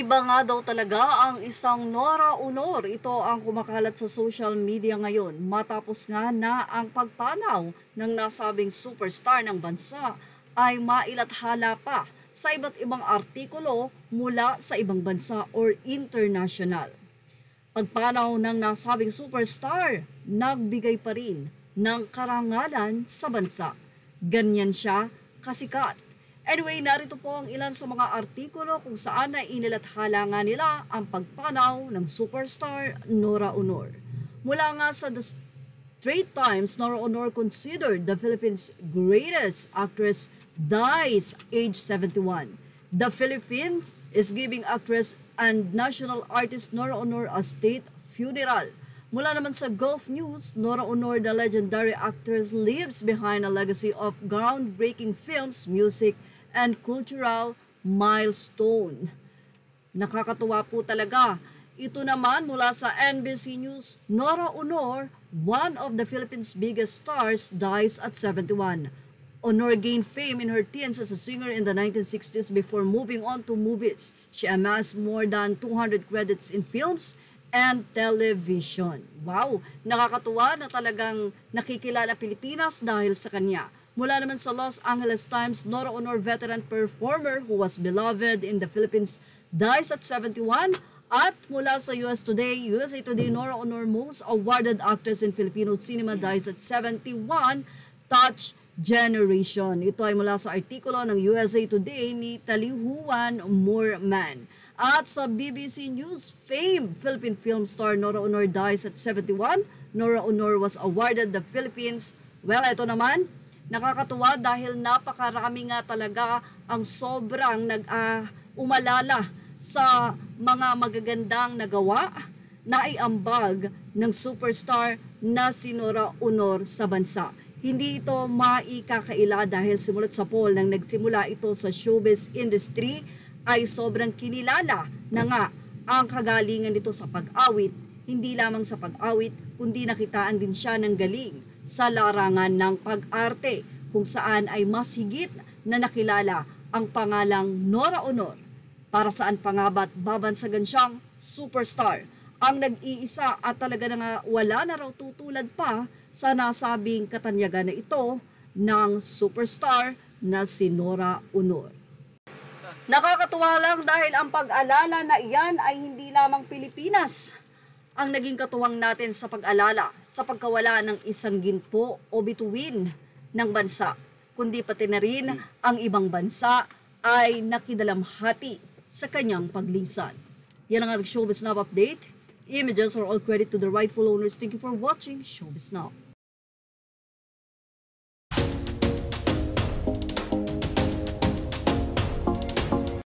Iba nga daw talaga ang isang Nora Honor. Ito ang kumakalat sa social media ngayon matapos nga na ang pagpanaw ng nasabing superstar ng bansa ay mailathala pa sa iba't ibang artikulo mula sa ibang bansa or international. Pagpanaw ng nasabing superstar, nagbigay pa rin ng karangalan sa bansa. Ganyan siya kasikat. Anyway, narito po ang ilan sa mga artikulo kung saan ay inilathala nga nila ang pagpanaw ng superstar Nora Honor. Mula nga sa The Straits Times, Nora Honor considered the Philippines' greatest actress dies age 71. The Philippines is giving actress and national artist Nora Honor a state funeral. Mula naman sa Gulf News, Nora Honor, the legendary actress, leaves behind a legacy of groundbreaking films, music, and cultural milestone. Nakakatuwa po talaga. Ito naman mula sa NBC News, Nora Honor, one of the Philippines' biggest stars, dies at 71. Honor gained fame in her teens as a singer in the 1960s before moving on to movies. She amassed more than 200 credits in films and television. Wow! Nakakatuwa na talagang nakikilala Pilipinas dahil sa kanya. Mula naman sa Los Angeles Times, Nora Honor, veteran performer who was beloved in the Philippines, dies at 71. At mula sa USA Today, Nora Honor, most awarded actress in Filipino cinema, dies at 71. Touch Generation. Ito ay mula sa artikulo ng USA Today ni Talihuan Moorman. At sa BBC News, famed Philippine film star Nora Honor dies at 71. Nora Honor was awarded the Philippines. Well, ito naman, nakakatuwa dahil napakarami nga talaga ang sobrang umalala sa mga magagandang nagawa na iambag ng superstar na si Nora Honor sa bansa. Hindi ito maikakaila dahil simulat sa poll nang nagsimula ito sa showbiz industry ay sobrang kinilala na nga ang kagalingan nito sa pag-awit. Hindi lamang sa pag-awit, kundi nakitaan din siya ng galing sa larangan ng pag-arte kung saan ay mas higit na nakilala ang pangalang Nora Honor. Para saan pa nga ba't babansagan siyang superstar? Ang nag-iisa at talaga na nga wala na raw tutulad pa sa nasabing katanyagan na ito ng superstar na si Nora Honor. Nakakatuwa lang dahil ang pag-alala na iyan ay hindi lamang Pilipinas ang naging katuwang natin sa pag-alala sa pagkawala ng isang ginto o bituin ng bansa, kundi pati na rin ang ibang bansa ay nakidalamhati sa kanyang paglisan. Yan ang ating Showbiz Now update. Images are all credit to the rightful owners. Thank you for watching Showbiz Now.